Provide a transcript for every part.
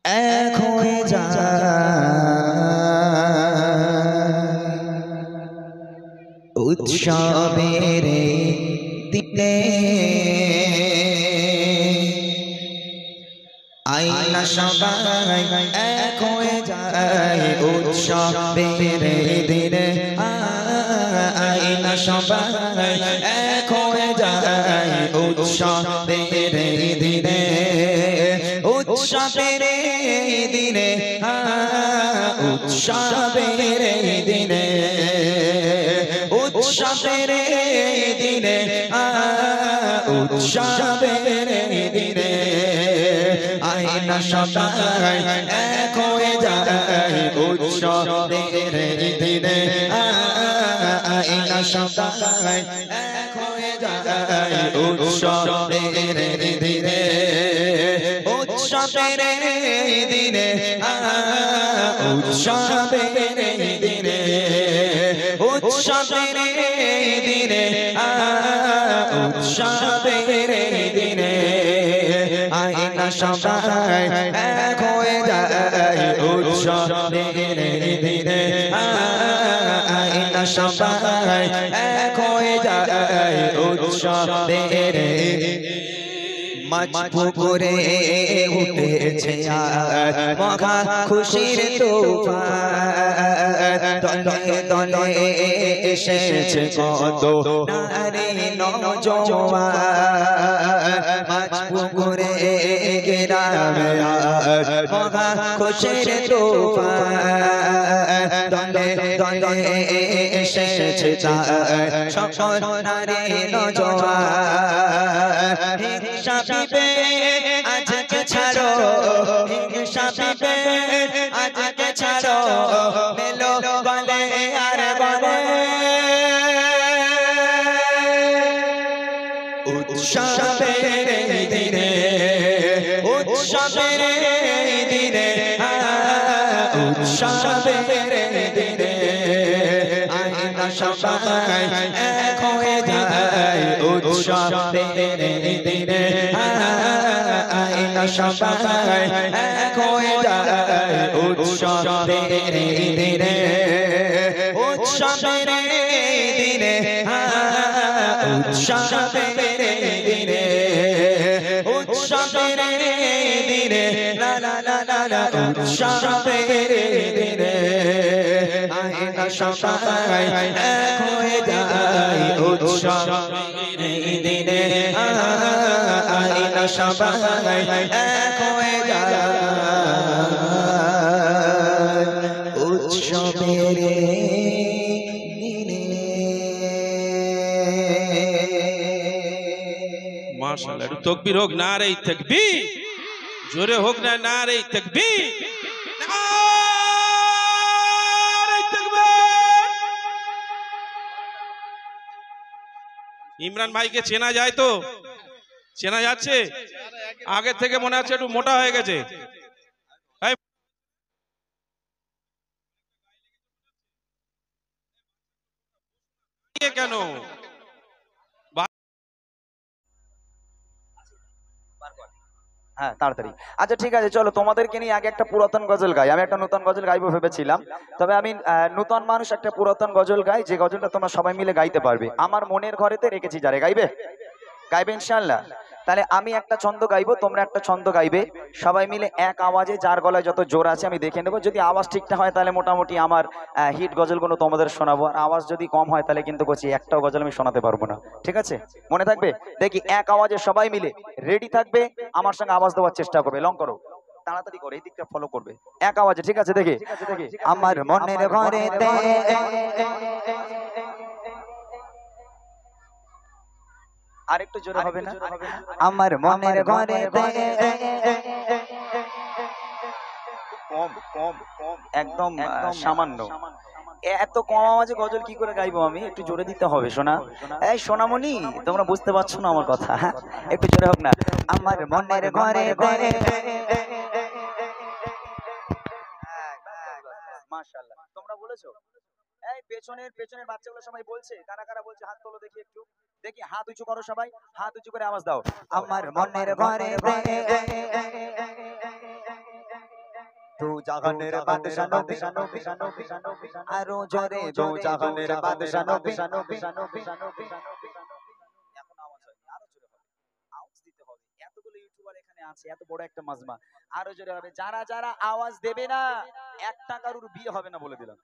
এক হয়ে যায় উৎসবের দিনে আইনা সবাই এক হয়ে যায় উৎসবের দিনে আইনা সবাই এক হয়ে যায় উৎসবের দিনে উৎসবের দিনে উৎসবের দিনে উৎসবের দিনে উৎসবের দিনে আইনা সবাই এক হয়ে যায় উৎসবের দিনে আইনা সবাই এক হয়ে যায় উৎসবের দিনে উৎসবের দিনে উৎসবের দিনে উৎসবের দিনে উৎসবের দিনে আইনা সবাই এক হয়ে যায় উৎসবের দিনে আইনা সবাই এক হয়ে যায় উৎসবের মাছ পুকুরে উঠেছে আর মহা খুশির তুফান দলে দলে এসেছে কত নারী নওজোয়ান মাছ পুকুরে গ্রামে আর মহা খুশির তুফান দলে দলে এসেছে সকল নারী নওজোয়ান শাবিবে আজকে ছাড়ো শাবিবে আজকে ছাড়ো মেলো বলে আর বলে উৎসবের দিনে উৎসবের দিনে উৎসবের দিনে আইনা সবাই এক হয়ে যায় উৎসবের দিনে আইনা সবাই এক হয়ে যায় উৎসবের দিনে উৎসবের দিনে উৎসবের দিনে উৎসবের দিনে লা লা লা লা লা উৎসবের দিনে আইনা সবাই এক হয়ে যায় উৎসবের দিনে আইনা সবাই এক হয়ে যায় উৎসবের দিনে মাশাআল্লাহ একটু তাকবীর হোক নারে তাকবীর জোরে হোক না নারে তাকবীর নারে তাকবীর ইমরান ভাইকে চেনা যায় তো চেনা যাচ্ছে আগে থেকে মনে হচ্ছে একটু মোটা হয়ে গেছে কেন হ্যাঁ তাড়াতাড়ি আচ্ছা ঠিক আছে চলো তোমাদেরকে নিয়ে আগে একটা পুরাতন গজল গাই আমি একটা নতুন গজল গাইবো ভেবেছিলাম তবে আমি নতুন মানুষ একটা পুরাতন গজল গাই যে গজলটা তোমরা সবাই মিলে গাইতে পারবে আমার মনের ঘরেতে রেখেছি যারে গাইবে গাইবে ইনশাআল্লাহ তাহলে আমি একটা ছন্দ গাইবো তোমরা একটা ছন্দ গাইবে সবাই মিলে এক আওয়াজে যার গলায় যত জোর আছে আমি দেখে নেবো যদি আওয়াজ ঠিকঠাক হয় তাহলে মোটামুটি আমার হিট গজলগুলো তোমাদের শোনাবো আর আওয়াজ যদি কম হয় তাহলে কিন্তু বলছি একটাও গজল আমি শোনাতে পারবো না ঠিক আছে মনে থাকবে দেখি এক আওয়াজে সবাই মিলে রেডি থাকবে আমার সঙ্গে আওয়াজ দেওয়ার চেষ্টা করবে লং করো তাড়াতাড়ি করে এই দিকটা ফলো করবে এক আওয়াজে ঠিক আছে দেখি আমার মনের ঘরেতে আরেকটু জোরে হবে না আমার মনের ঘরে কম কম কম একদম সামান্য এত কম আওয়াজে গজল কি করে গাইবো আমি একটু জোরে দিতে হবে সোনা এই সোনামণি তোমরা বুঝতে পারছো না আমার কথা একটু জোরে হোক না আমার মনের ঘরে মাশাআল্লাহ তোমরা বলেছো এই পেছনের বাচ্চাগুলো সবাই বলছে কারা কারা বলছে হাত তোলো দেখি একটু দেখি হাত উঁচু করো সবাই হাত উঁচু করে আওয়াজ দাও আমার মনের ঘরে দু জাহানের বাদশা নবী আরো জোরে দু জাহানের বাদশা নবী এখন আওয়াজ হয়নি আরো জোরে হবে আওয়াজ দিতে হবে এতগুলো ইউটিউবার এখানে আছে এত বড় একটা মাজমা আরো জোরে হবে যারা যারা আওয়াজ দেবে না একটা কারুর বিয়ে হবে না বলে দিলাম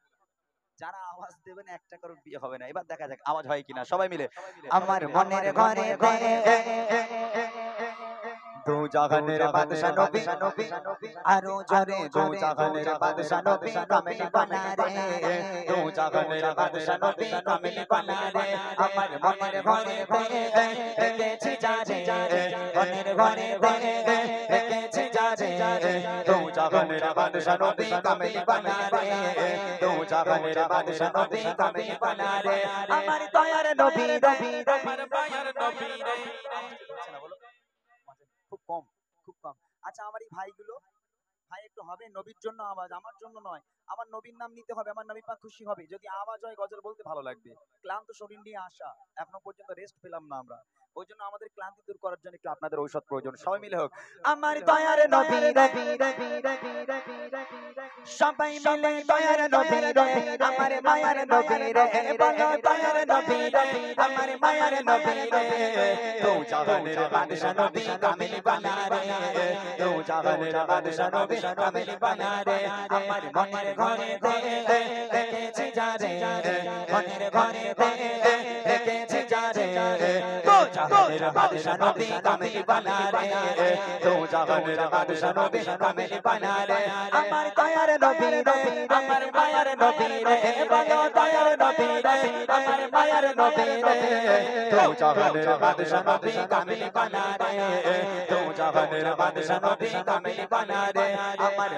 যারা আওয়াজ দেবেন একটা কারোর বিয়ে হবে না এবার দেখা যাক আওয়াজ হয় কিনা সবাই মিলে আমার মনের ঘরে ঘরে দু জাহানের বাদশা নবী আরো জোরে দু জাহানের বাদশা নবী কামিল বানা রে দু জাহানের বাদশা নবী কামিল বানা রে আমার মনের ঘরে ঘরে রেখেছি যারে মনের ঘরে ঘরে রেখেছি যারে দু জাহানের বাদশা নবী কামিল বানা রে দু জাহানের বাদশা নবী কামিল বানা রে আমার দয়ার নবী নবী আমার দয়ার নবী রে খুব কম খুব কম আচ্ছা আমার এই ভাইগুলো ভাই একটু হবে নবীর জন্য আওয়াজ আমার জন্য নয় আমার নবীর নাম নিতে হবে আমার নবী পাক খুশি হবে যদি আওয়াজ হয় গজল বলতে ভালো লাগবে ক্লান্ত শরীর নিয়ে আসা এখনো পর্যন্ত রেস্ট পেলাম না আমরা ওই জন্য আমাদের ক্লান্তি দূর করার জন্য একটু আপনাদের ঔষধ প্রয়োজন সবাই মিলে হোক আমার দয়ার নবী সবাই মিলে দয়ার নবী আমার মায়ার নবী রে বলো দয়ার নবী আমার মায়ার নবী রে দু জাহানের বাদশা নবী কামিল বানা রে দু জাহানের বাদশা নবী কামিল বানা রে আমার মনের ঘরে রেখেছি যারে মনের ঘরে রেখেছি যারে দু জাহানের বাদশা নবী কামিল বানা রে দু জাহানের বাদশা নবী কামিল বানা রে আমার দয়ার নবী আমার মায়ার নবী রে বলো দয়ার নবী আমার মায়ার নবী রে দু জাহানের বাদশা নবী কামিল বানা রে দু জাহানের বাদশা নবী কামিল বানা রে আমার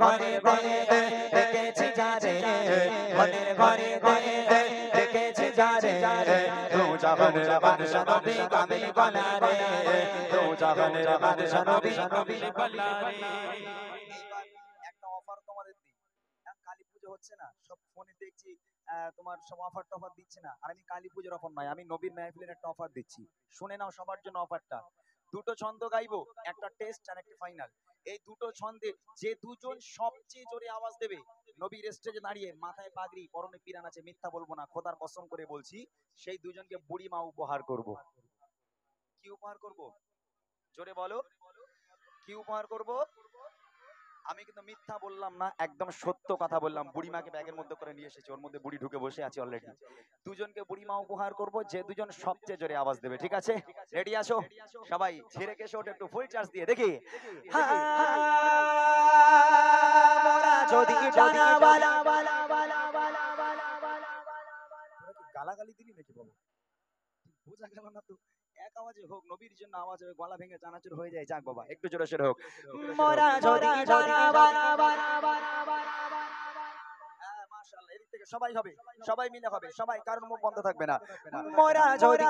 মনের ঘরে রেখেছি যারে মনের ঘরে রেখেছি যারে দু জাহানের বাদশা নবী কামিল বানা রে দু জাহানের বাদশা নবী কামিল বানা রে একটা অফার তোমাদের দিই কালী পুজো হচ্ছে না সব ফোনে দেখছি তোমার সব অফার টফার দিচ্ছে না আর আমি কালী পুজোর অফার নয় আমি নবীর মেহফিলের একটা অফার দিচ্ছি শুনে নাও সবার জন্য অফারটা দুটো ছন্দ গাইবো একটা টেস্ট আর একটা ফাইনাল এই দুটো ছন্দে যে দুজন সবচেয়ে জোরে আওয়াজ দেবে নবীর স্টেজে দাঁড়িয়ে মাথায় পাগড়ি পরনে পিরান আছে মিথ্যা বলবো না খোদার কসম করে বলছি সেই দুজনকে বুড়ি মা উপহার করব কি উপহার করব জোরে বলো কি উপহার করব আমি কিন্তু মিথ্যা বললাম না একদম সত্য কথা বললাম বুড়িমাকে ব্যাগের মধ্যে করে নিয়ে এসেছি ওর মধ্যে বুড়ি ঢুকে বসে আছে অলরেডি দুজনকে বুড়িমা উপহার করব যে দুজন সবচেয়ে জোরে আওয়াজ দেবে ঠিক আছে রেডি আছো সবাই ঝেড়ে কেসে ওঠে একটু ফুল চার্জ দিয়ে দেখি মোরা যদি জানাওয়ালা গালাগালি দিলি নাকি বাবা বোঝা গেল না তো এক আওয়াজে হোক নবীর জন্য আওয়াজ হবে গলা ভেঙে চানাচুর হয়ে যায় যাক বাবা একটু জোরে সোরে হোক মোরা যদি মাশাআল্লাহ এদিক থেকে সবাই হবে সবাই মিলে হবে সবাই কারোর মুখ বন্ধ থাকবে না মোরা যদি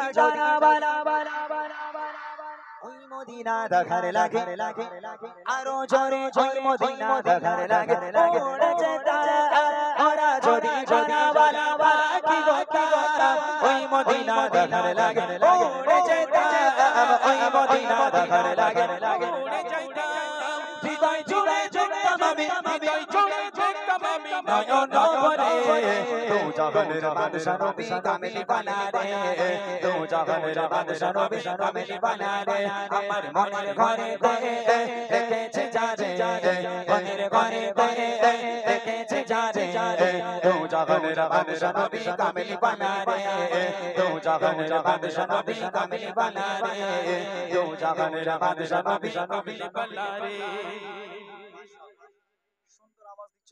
ওই মদিনা দেখার লাগে আরো জোরে ওই মদিনা দেখার লাগে ওরে যেতা মোরা যদি জানাওয়ালা কি গোতা ওই মদিনা দেখার লাগে ওরে যেতা ওই মদিনা দেখার লাগে ওরে যেতা হৃদয় জুড়ে যেতাম আমি হৃদয় জুড়ে যেতাম আমি নয়ন ভরে দু জাহানের বাদশা নবী কামিল বানা রে দু জাহানের বাদশা নবী কামিল বানা রে আমার মনের ঘরে রেখেছি যারে মনের ঘরে রেখেছি যারে দু জাহানের বাদশা নবী কামিল বানা রে দু জাহানের বাদশা নবী কামিল বানা রে দু জাহানের বাদশা নবী কামিল বানা রে সুন্দর আওয়াজ দিচ্ছ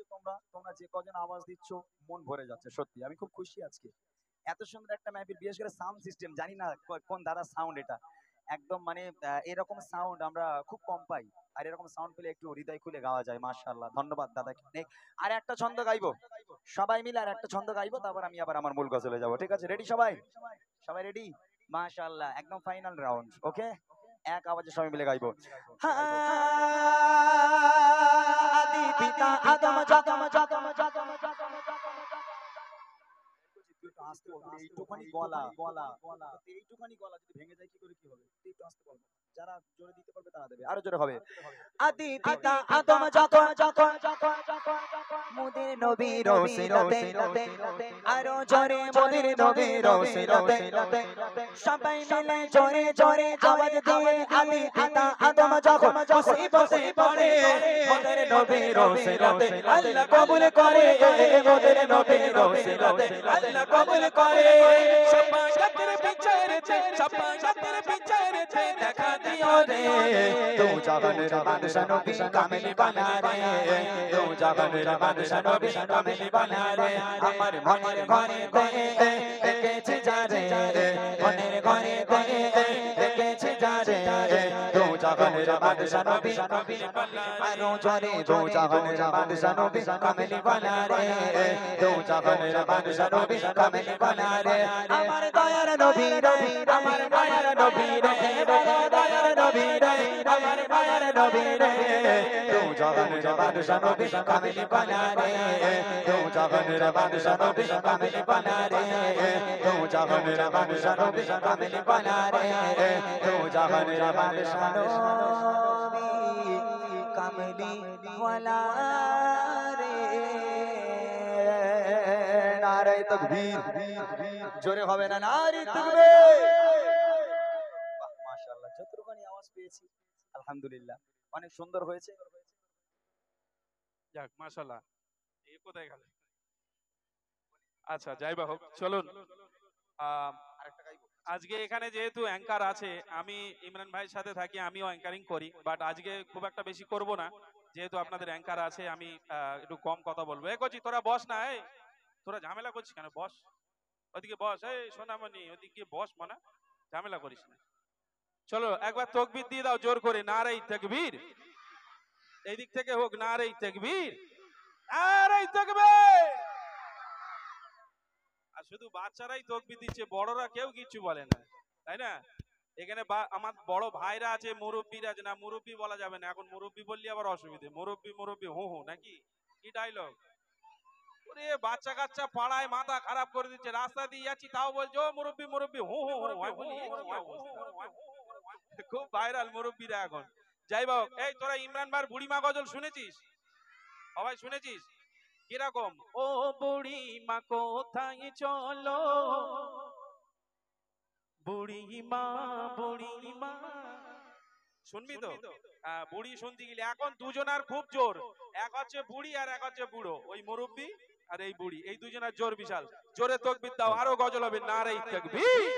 তোমরা যে কজন আওয়াজ দিচ্ছ মন ভরে যাচ্ছে সত্যি আমি খুব খুশি আজকে এত সুন্দর একটা মাহফিল বিশেষ করে সাউন্ড সিস্টেম জানি না কোন দাদা সাউন্ড এটা একদম মানে এরকম সাউন্ড আমরা খুব কম পাই আর এরকম সাউন্ড পেলে একটু হৃদয় খুলে গাওয়া যায় মাশাআল্লাহ ধন্যবাদ দাদাকে আর একটা ছন্দ গাইবো সবাই মিলে আর একটা ছন্দ গাইবো তারপর আমি আবার আমার মূল গজলে যাব ঠিক আছে রেডি সবাই সবাই রেডি মাশাআল্লাহ একদম ফাইনাল রাউন্ড ওকে এক আওয়াজে সবাই মিলে গাইবো আদি পিতা আদম আস্তে বলবো, এইটুখানি গলা গলা গলা এইটুখানি গলা যদি ভেঙে যায় কি করে কি হবে, তুই একটু আস্তে বলবো, যারা জোরে দিতে পারবে তারা দেবে, আরো জোরে হবে। আদি পিতা আদম যখন মুদের নবীর সিরাতে, আরো জোরে মুদের নবীর সিরাতে, সবাই মিলে জোরে জোরে আওয়াজ দিয়ে আদি পিতা আদম যখন মুসিবতে পড়ে মুদের নবীর সিরাতে, আল্লাহ কবুল করে মুদের নবীর সিরাতে, আল্লাহ কবুল করে। সাফায়াতের বিচারেতে সাফায়াতের বিচারেতে দেখা দিও রে, তু জাহানের বাদশা নবী কামিল বানা রে, তু জাহানের বাদশা নবী কামিল বানা রে, আমার মনের ঘরে দেখেছে যারে, মনের ঘরে দেখেছে যারে, তু জাহানের বাদশা নবী কামিল বানা রে, আরো জোরে তু জাহানের বাদশা নবী কামিল বানা রে, তু জাহানের বাদশা নবী কামিল বানা রে, আমার দয়ার নবী রে, আমার দয়ার নবী রে, দয়ার নবী রে, আমার দয়ার নবী রে, তু জাহানের বাদশা নবী কামিল বানা রে, তু জাহানের বাদশা নবী কামিল বানা রে, তু জাহানের বাদশা নবী কামিল বানা রে, তু জাহানের বাদশা নবী কামিল ওয়ালা রে। নারে তাকবীর, জোরে হবে না নারে তাকবীর। বাহ মাশাআল্লাহ, যতটুকুনি আওয়াজ পেয়েছি আলহামদুলিল্লাহ অনেক সুন্দর হয়েছে। যাক মাশাআল্লাহ। এ কোথায় গেল? আচ্ছা যাই বা হোক, চলুন আজকে এখানে যেহেতু অ্যাঙ্কার আছে, আমি ইমরান ভাইয়ের সাথে থাকি, আমিও অ্যাঙ্কারিং করি, বাট আজকে খুব একটা বেশি করব না, যেহেতু আপনাদের অ্যাঙ্কার আছে আমি একটু কম কথা বলবো। এ কচি তোরা বস না, এই তোরা ঝামেলা করছিস কেন? বস, ওদিকে বস, এই সোনামণি ওদিকে বস, মানা ঝামেলা করিস না। চলো একবার তাকবীর দিয়ে দাও জোর করে, নারে তাকবীর। এই দিক থেকে হোক, নারে তাকবীর, নারে তাকবীর। আর শুধু বাচ্চারাই তাকবীর দিচ্ছে, বড়রা কেউ কিছু বলে না, তাই না? এখানে আমার বড় ভাইরা আছে, মুরব্বীরা আছে, না মুরব্বী বলা যাবে না এখন, মুরব্বী বললে আবার অসুবিধে, মুরব্বী মুরব্বী হু হু নাকি কি ডায়লগ? ওরে বাচ্চা কাচ্চা পাড়ায় মাথা খারাপ করে দিচ্ছে, রাস্তা দিয়ে যাচ্ছি তাও বলছে ও মুরব্বী মুরব্বী হু হু হু। আমি বলি এ কি অবস্থা? খুব ভাইরাল মুরব্বীরা এখন। যাই হোক, এই তোরা ইমরান ভাইয়ের বুড়িমা গজল শুনেছিস? সবাই শুনেছিস? কিরকম? ও বুড়িমা কোথায় চলো, বুড়িমা বুড়িমা, শুনবি তো? বুড়ি শুনতে গেলে এখন দুজনার খুব জোর, এক হচ্ছে বুড়ি আর এক হচ্ছে বুড়ো, ওই মুরব্বী আর এই বুড়ি, এই দুজনের জোর বিশাল। জোরে তাকবীর দাও, আরো গজল হবে, নারে তাকবীর।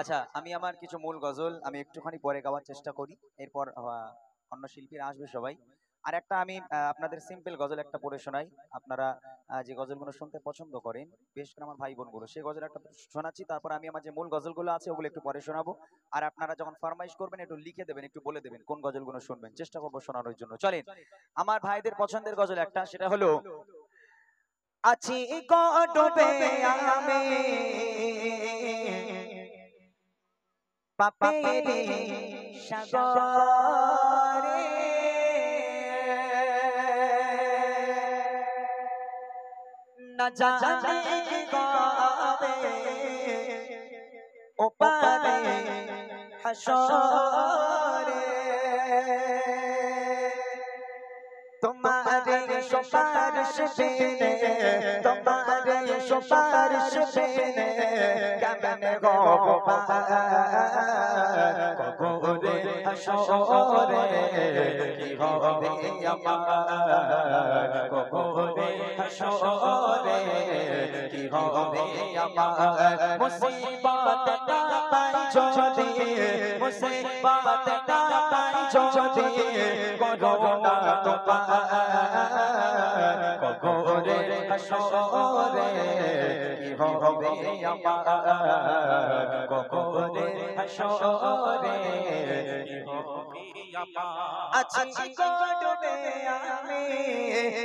আচ্ছা আমি আমার কিছু মূল গজল আমি একটুখানি পরে গাওয়ার চেষ্টা করি, এরপর অন্য শিল্পীরা আসবে সবাই। আর একটা আমি আপনাদের সিম্পল গজল একটা পড়ে শোনাই, আপনারা যে গজলগুলো শুনতে পছন্দ করেন বিশেষ করে আমার ভাই বোনগুলো, সেই গজল একটা শোনাচ্ছি, তারপর আমি আমার যে মূল গজলগুলো আছে ওগুলো একটু পরে শোনাবো। আর আপনারা যখন ফরমাইশ করবেন একটু লিখে দেবেন, একটু বলে দেবেন কোন গজলগুলো শুনবেন, চেষ্টা করবো শোনানোর জন্য। চলেন আমার ভাইদের পছন্দের গজল একটা, সেটা হলো আছি ডুবে আমি পাপের সাগরে, না জানে কবে ওপারে হাসরে, তোমারে সুপারিশ বিনে, তোমারে সুপারিশ বিনে কেমনে গো কবরে হাসরে, কি হবে আমার কবরে হাসরে, কি হবে আমার মুসিবত না পাই যদি, মুসিবত না পাই যদি করোনা তোমার কবরে হাসরে, কি হবে আমার কবরে হাসরে, কি হবে আমার। আছি ডুবে আমি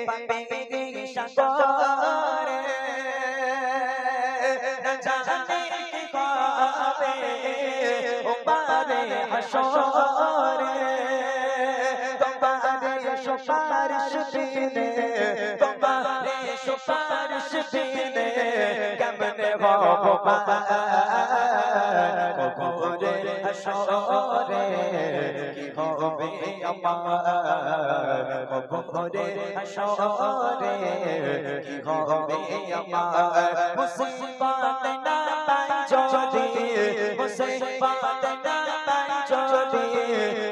পাপের সাগরে, না জানি কি হবে ওপারে হাসরে, তোমারে সুপারিশ বিনে, তোমারে সুপারিশ বিনে কেমনে হব পার কবরে হাসরে কি হবে আমার কবরে হাসরে কি হবে আমার মুসিবত না পাই যদি মুসিবত না পাই যদি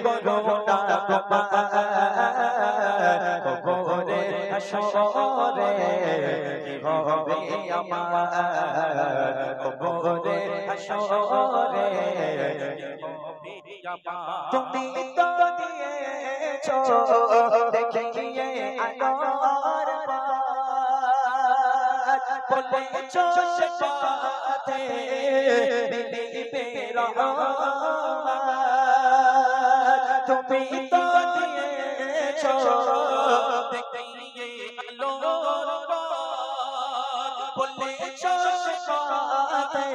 করোনা তোমার কবরে হাসরে কি হবে আমার কবরে হাসরে তুমি তো দিয়েছো দেখিয়ে আলোর পথ বলেছো সে পথে মিলিবে রহমত তুমি তো দিয়েছো দেখিয়ে আলোর পথ বলেছো সে পথে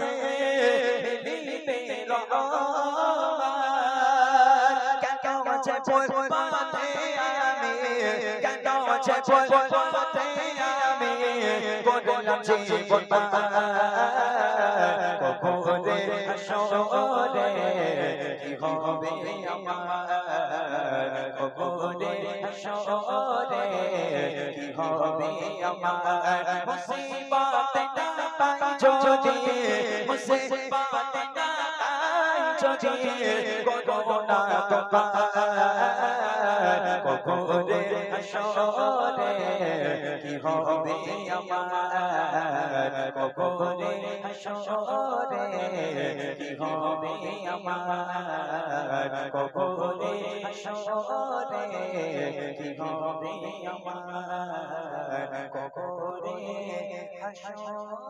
মিলিবে রহমত কেন আছে পথে আমি কেন আছে পথে আমি করলাম জীবন কবরে হাসরে কি হবে আমার কবরে হাসরে কি হবে আমার মুসিবত না পাই যদি মুসিবত না পাই যদি করোনা তোমার কবরে হাসরে কি হবে আমার কবরে হাসরে কি হবে আমার কবরে হাসরে কি হবে আমার কবরে কি হবে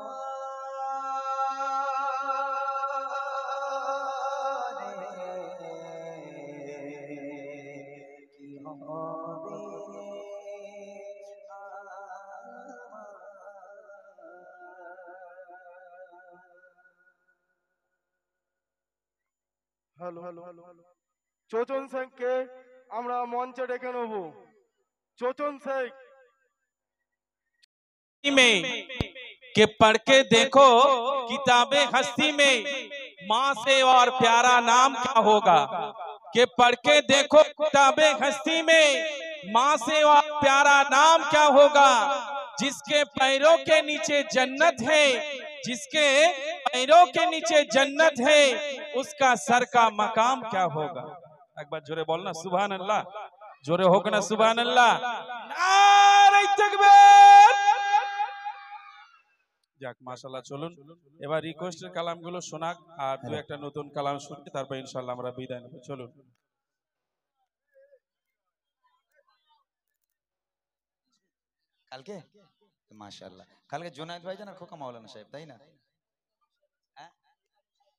হ্যালো চোচন শেখকে আমরা মঞ্চে ডেকে নেব। চোচন শেখ में कि पढ़ के देखो किताबे हस्ती में माँ से और प्यारा नाम क्या होगा कि पढ़ के देखो किताबे हस्ती में माँ से और प्यारा नाम क्या होगा जिसके पैरों के नीचे जन्नत है जिसके पैरों के नीचे जन्नत है उसका सर का मकाम क्या होगा। एक बार जोरे बोलना सुभान अल्लाह जोरे होगा ना सुभान अल्लाह नारे तकबीर। যাক মাশাআল্লাহ চলুন এবার রিকোয়েস্টের কালামগুলো শোনাক আর দু একটা নতুন কালাম শুনতে তারপর ইনশাআল্লাহ আমরা বিদায় নেব। চলুন কালকে মাশাআল্লাহ কালকে জুনায়েদ ভাইজান আর খোকা মাওলানা সাহেব তাই না হ্যাঁ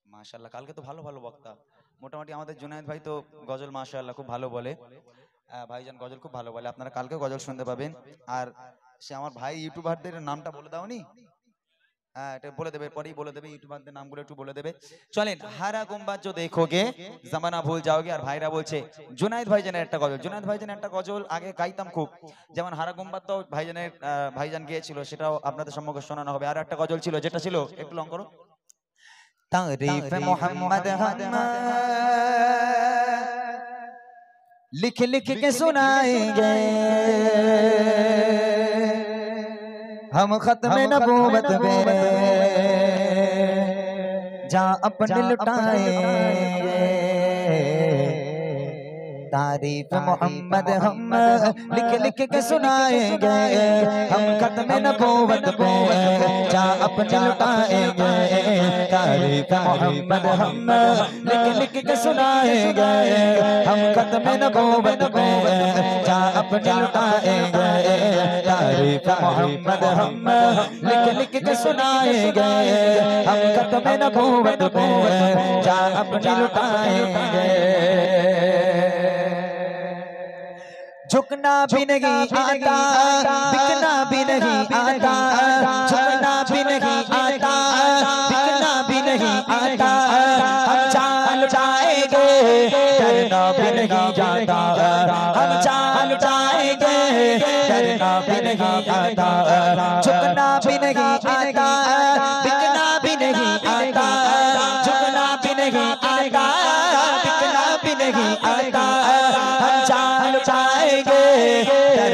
মাশাআল্লাহ কালকে তো ভালো ভালো বক্তা মোটামুটি আমাদের জুনায়েদ ভাই তো গজল মাশাআল্লাহ খুব ভালো বলে ভাইজান গজল খুব ভালো বলে আপনারা কালকে গজল শুনতে পাবেন। আর সে আমার ভাই ইউটিউবারদের নামটা বলে দাওনি হ্যাঁ এটা বলে দেবে পরেই বলে দেবে ইউটিউবারদের নামগুলো একটু বলে দেবে। চলেন হারা গুম্বাদ जो देखोगे जमाना भूल जाओगे। আর ভাইরা বলছে জুনায়েদ ভাইজানের একটা গজল জুনায়েদ ভাইজানের একটা গজল আগে গাইতাম খুব যেমন হারা গুম্বাদ তো ভাইজান গিয়েছিল সেটাও আপনাদের সম্মুখে শোনানো হবে। আর একটা গজল ছিল যেটা ছিল একটু লং করো तारीफ मोहम्मद हम लिख लिख के सुनाएंगे हम खत्म नबूवत में जा अपने लुटाएंगे तारीफ मोहम्मद हम लिख लिख के सुनाएंगे हम खत्म नबूवत पे जा अपने लुटाएंगे तारीफ मोहम्मद हम लिख लिख के सुनाएंगे हम खत्म नबूवत पे जा अपने लुटाएंगे तारीफ मोहम्मद हम लिख लिख के सुनाएंगे हम खत्म नबूवत पे जा अपने लुटाएंगे झुकना भी नहीं आता बिकना भी नहीं आता झुकना भी नहीं आता बिकना भी नहीं आता हम चाल जाएंगे डरना भी नहीं जाता हम चाल जाएंगे डरना भी नहीं आता झुकना भी नहीं आता बिकना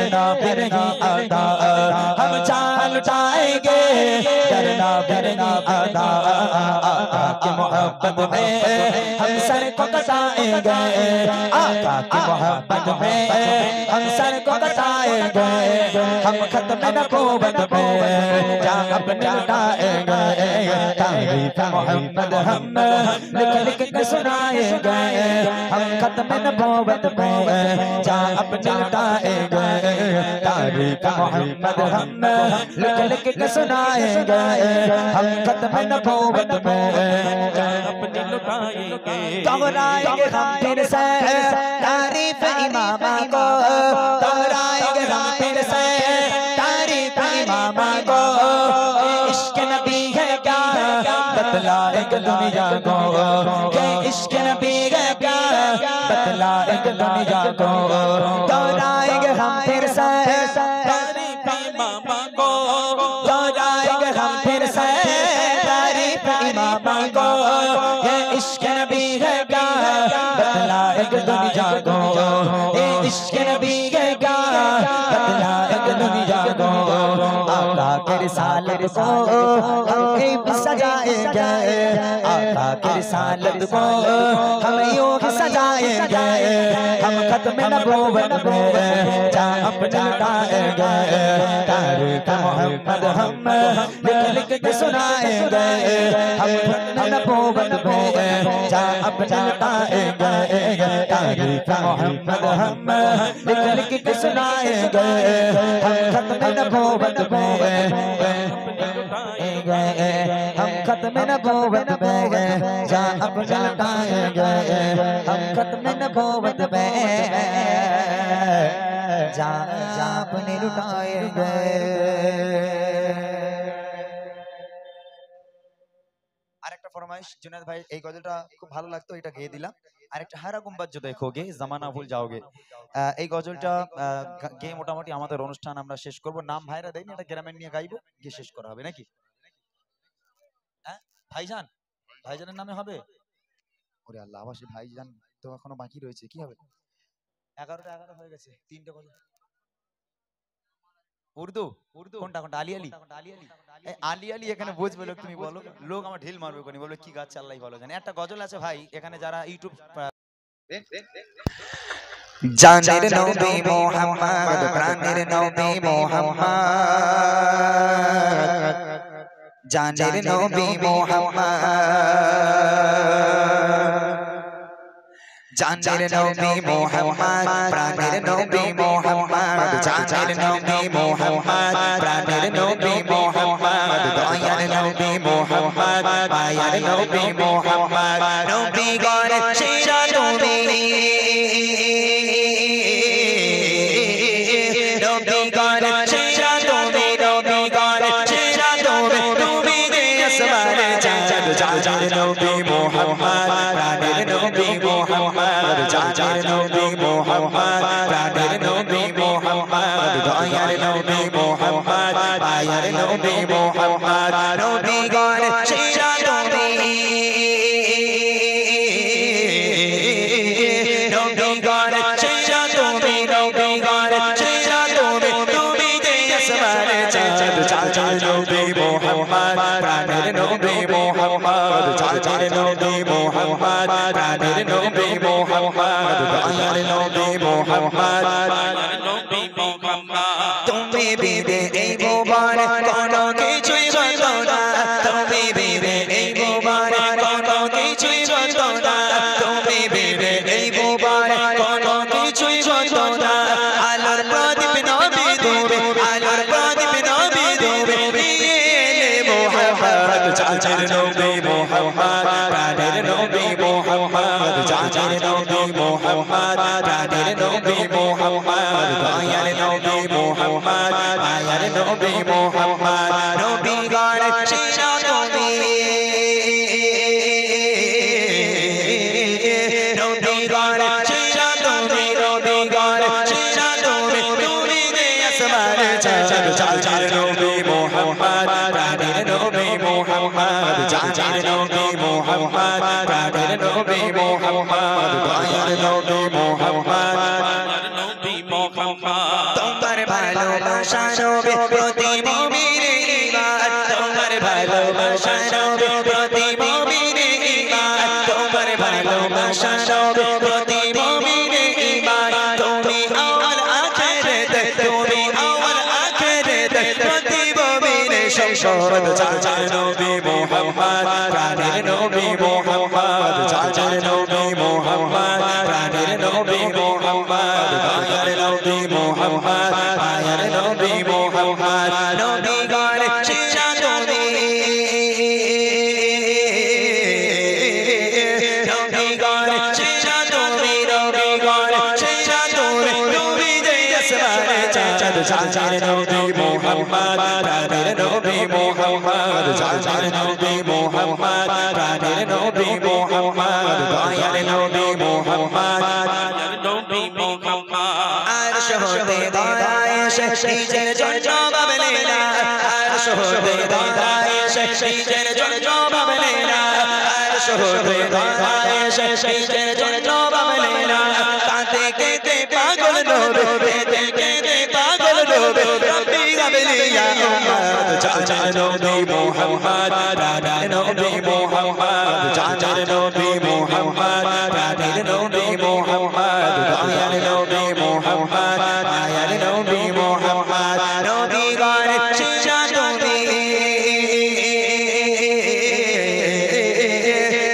डरना भी नहीं आता, हम जान लुटाएंगे डरना भी नहीं आता। आका की मोहब्बत में हम सर को कटाएंगे, आका की मोहब्बत में हम सर को कटाएंगे, हम खत्म नबूवत में जान अपने लुटाएंगे। तारीफ मोहम्मद हम लिख लिख के सुनाएंगे, हम खत्म नबूवत में जान अपने लुटाएंगे। तारीफ मोहम्मद हम लिख लिख के सुनाएंगे, हम खत्म नबूवत में जान अपने लुटाएंगे। दोहराएंगे हम फिर से तारीफ इमामा को, दोहराएंगे हम फिर से तारीफ इमामा को। इश्क नबी है क्या बतलाएंगे दुनिया को, के इश्क नबी है क्या बतलाएंगे दुनिया को। दोहराएंगे हम फिर से तारीफ इमामा को, दोहराएंगे हम फिर से तारीफ इमामा को। ये इश्क नबी है क्या बतलाएंगे दुनिया को, ये इश्क नबी है क्या बतलाएंगे दुनिया को। आका के रिसालत को हम भी सजाएंगे, आका के रिसालत को हम यूं ही सजाएंगे, हम खत्म नबूवत में जान अपने लुटाएंगे। तारीफ मोहम्मद हम लिख लिख के सुनाएंगे, हम खत्म नबूवत में जान अपने लुटाएंगे। तारीफ मोहम्मद हम लिख लिख के सुनाएंगे, हम खत्म नबूवत में हम खत्म नबूवत में जान अपने लुटाएंगे, हम खत्म नबूवत में जान अपने लुटाएंगे। আরেকটা ফরমাইশ জুনায়েদ ভাই, এই গজলটা খুব ভালো লাগতো, এটা গেয়ে দিলাম। আরেকটা হারা গুম্বাদ जो देखोगे जमाना भूल जाओगे, এই গজলটা গেয়ে মোটামুটি আমাদের অনুষ্ঠান আমরা শেষ করব। নাম ভাইরা দেয়নি, এটা গ্রামের নিয়ে গাইবো, গিয়ে শেষ করা হবে নাকি? হ্যাঁ ভাইজান, ভাইজানের নামে হবে। ওরে আল্লাহ, আবার সেই ভাইজান তো এখনো বাকি রয়েছে, কি হবে? 11টা 11 হয়ে গেছে, 3টে গজল। উর্দু উর্দু কোনটা কোনটা? আলী আলী, আলী আলী এখানে বুঝবে লোক, তুমি বলো, লোক আমার ঢিল মারবে কোনি, বলবে কি গাছ আল্লাহই ভালো জানে। একটা গজল আছে ভাই, এখানে যারা ইউটিউব জানের নবী মুহাম্মদ, প্রাণের নবী মুহাম্মদ, জানের নবী মুহাম্মদ, জানের নবী মুহাম্মদ, প্রাণের নবী মুহাম্মদ, জানের নবী মুহাম্মদ, প্রাণের নবী মুহাম্মদ, দয়ার নবী মুহাম্মদ, মায়ার নবী মুহাম্মদ, নবী গণ সেরা নবী, নবী গণ সেরা নবী, নবী গণ সেরা নবী, নবী গে আসমানে চাঁদ, জানের নবী মুহাম্মদ, প্রাণের নবী মুহাম্মদ, জানের নবী মুহাম্মদ, প্রাণের নবী মুহাম্মদ, দয়ার নবী মুহাম্মদ, মায়ার নবী মুহাম্মদ, নবী গণ সেরা নবী, নবী গণ সেরা নবী, নবী গণ সেরা নবী, নবী গে আসমানে চাঁদ, জানের নবী মুহাম্মদ, প্রাণের নবী মুহাম্মদ, জানের নবী মুহাম্মদ, প্রাণের নবী মুহাম্মদ, দয়ার নবী মুহাম্মদ, মায়ার নবী মুহাম্মদ। তুমি বিবে এই ভুবন কোনো কিছুই হতো না, তুমি বিবে এই ভুবন কোনো কিছুই হতো না, তুমি বিবে এই ভুবন কোনো কিছুই হতো না। আলোর প্রদীপ নবী তুমি, আলোর প্রদীপ নবী তুমি, মুহাম্মদ, জানের নবী মুহাম্মদ, প্রাণের নবী মুহাম্মদ, জানের নবী মুহাম্মদ, প্রাণের নবী মুহাম্মদ, দয়ার নবী মুহাম্মদ, মায়ার নবী মুহাম্মদ, নবী গণ সেরা নবী, নবী গণ সেরা নবী, নবী গণ সেরা নবী, নবী গে আসমানে চাঁদ, জানের নবী মুহাম্মদ, প্রাণের নবী মুহাম্মদ, জানের নবী মুহাম্মদ, প্রাণের নবী মুহাম্মদ, দয়ার নবী মুহাম্মদ, মায়ার নবী মুহাম্মদ। তোমার ভালোবাসা নবী প্রতি মুমিনের ঈমান তোমার ভালোবাসা নবী প্রতি মুমিনের ঈমান তোমার ভালোবাসা নবী প্রতি মুমিনের ঈমান তুমি আমার আখিরাত তুমি আমার আখিরাত প্রতি মুমিনের সম্পদ চাচার নবী মুহাম্মদ প্রাণের নবী মুহাম্মদ চাচার নবী মুহাম্মদ প্রাণের নবী মুহাম্মদ দয়ার নবী মুহাম্মদ আয়ার নবী মুহাম্মদ নবী গান সেরা নবী নবী গান সেরা নবী নবী গান সেরা নবী নবী যে আসমানে চাঁদ চাচার নবী মুহাম্মদ প্রাণের নবী মুহাম্মদ চাচার নবী মুহাম্মদ প্রাণের নবী মুহাম্মদ দয়ার নবী মুহাম্মদ আয়ার নবী মুহাম্মদ আরশ হতে দাঁড়ায় সে নিজের জন্য বাবলে না আরশ হতে দাঁড়ায় সে নিজের জন্য বাবলে না আরশ হতে দাঁড়ায় সে নিজের জন্য বাবলে না কাঁদতে কেঁদে পাগল নবী কেঁদে কেঁদে পাগল নবী রব্বি গাবলি ইয়া উম্মত চাচার নবী মুহাম্মদ প্রাণের নবী মুহাম্মদ চাচার নবী মুহাম্মদ প্রাণের নবী মুহাম্মদ দয়ার নবী মুহাম্মদ আয়ার নবী মুহাম্মদ নবী গান সেরা নবী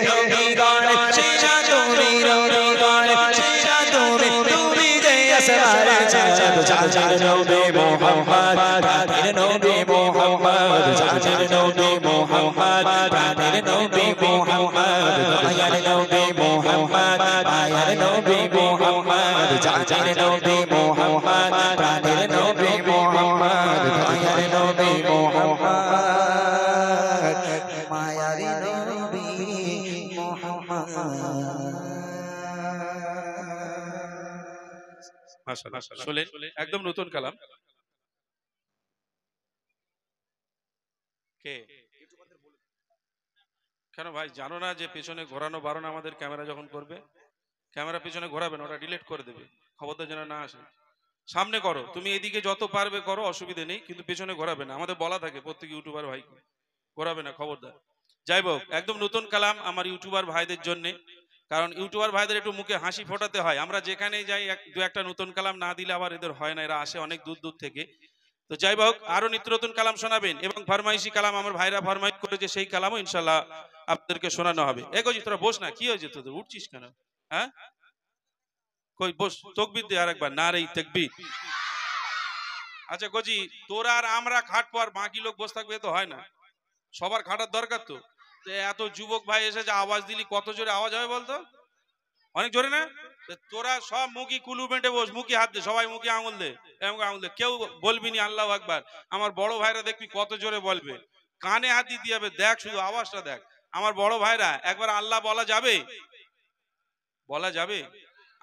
নবী গান সেরা নবী নবী গান সেরা নবী তুমি যে আসমানে চাঁদ চাচার নবী মুহাম্মদ প্রাণের নবী মুহাম্মদ চাচার নবী মুহাম্মদ প্রাণের নবী মুহাম্মদ দয়ার নবী মুহাম্মদ আয়ার নবী মুহাম্মদ চাচার নবী মুহাম্মদ প্রাণের নবী মুহাম্মদ দয়ার নবী মুহাম্মদ মায়ার নবী মুহাম্মদ মাশাআল্লাহ শুনলেন একদম নতুন কালাম কে কেন ভাই জানো না যে পেছনে ঘোরানো বারণ আমাদের ক্যামেরা যখন করবে ক্যামেরা পেছনে ঘোরাবে না ওটা ডিলিট করে দেবে খবরদার যেন না আসে সামনে করো তুমি এদিকে যত পারবে করো অসুবিধা নেই কিন্তু পেছনে ঘোরাবে না আমাদের বলা থাকে প্রত্যেক ইউটিউবার ভাইকে ঘোরাবে না খবরদার যাই হোক একদম নতুন কালাম আমার ইউটিউবার ভাইদের জন্য কারণ ইউটিউবার ভাইদের একটু মুখে হাসি ফোটাতে হয় আমরা যেখানে যাই দু একটা নতুন কালাম না দিলে আবার এদের হয় না এরা আসে অনেক দূর দূর থেকে তো যাই হোক আরো নিত্য নতুন কালাম শোনাবেন এবং ফরমাইশি কালাম আমার ভাইরা ফরমাইশ করেছে সেই কালামও ইনশাল্লাহ আপনাদেরকে শোনানো হবে এগোজি তোরা বস না কি হয়েছে তোদের উঠছিস কেন হ্যাঁ কই বস তাকবীর দে আরেকবার নারে তাকবীর আচ্ছা গজি তোরা আর আমরা খাটবো আর বাকি লোক বসে থাকবে তো হয় না সবার খাটার দরকার তো এত যুবক ভাই এসে যে আওয়াজ দিলি কত জোরে আওয়াজ হবে বলতো অনেক জোরে না তোরা সব মুখি কুলু বেঁটে বস মুখি হাত দে সবাই মুখে আঙুল দে এমন আঙুল দে কেউ বলবি নি আল্লাহু আকবার আমার বড় ভাইরা দেখবি কত জোরে বলবে কানে হাত দিতে হবে দেখ শুধু আওয়াজটা দেখ আমার বড় ভাইরা একবার আল্লাহ বলা যাবে বলা যাবে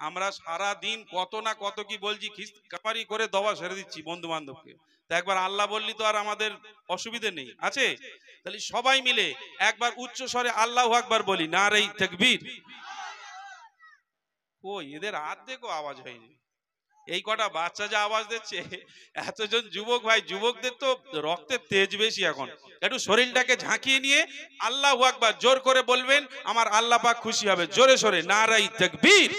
আমরা সারা দিন কত না কত কি বলছি খিস্তামারি করে দবা সেরে দিচ্ছি বন্ধু বান্ধবকে তা একবার আল্লাহ বললি তো আর আমাদের অসুবিধা নেই আছে তাহলে সবাই মিলে একবার উচ্চ স্বরে আল্লাহু আকবার বলি নারে তাকবীর ও এদের আর্ধেকও আওয়াজ হয়নি এই কটা বাচ্চা যা আওয়াজ দিচ্ছে এতজন যুবক ভাই যুবকদের তো রক্তের তেজ বেশি এখন একটু শরীরটাকে ঝাঁকিয়ে নিয়ে আল্লাহু আকবার জোর করে বলবেন আমার আল্লাহ পাক খুশি হবে জোরে সোরে নারে তাকবীর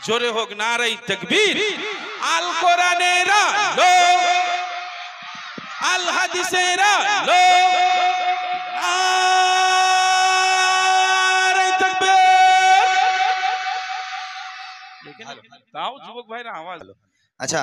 জোরে হোক নারে তাকবীর আল কোরআনের আলো আল হাদিসের আলো নারে তাকবীর তাও যুবক ভাইরা আওয়াজ আচ্ছা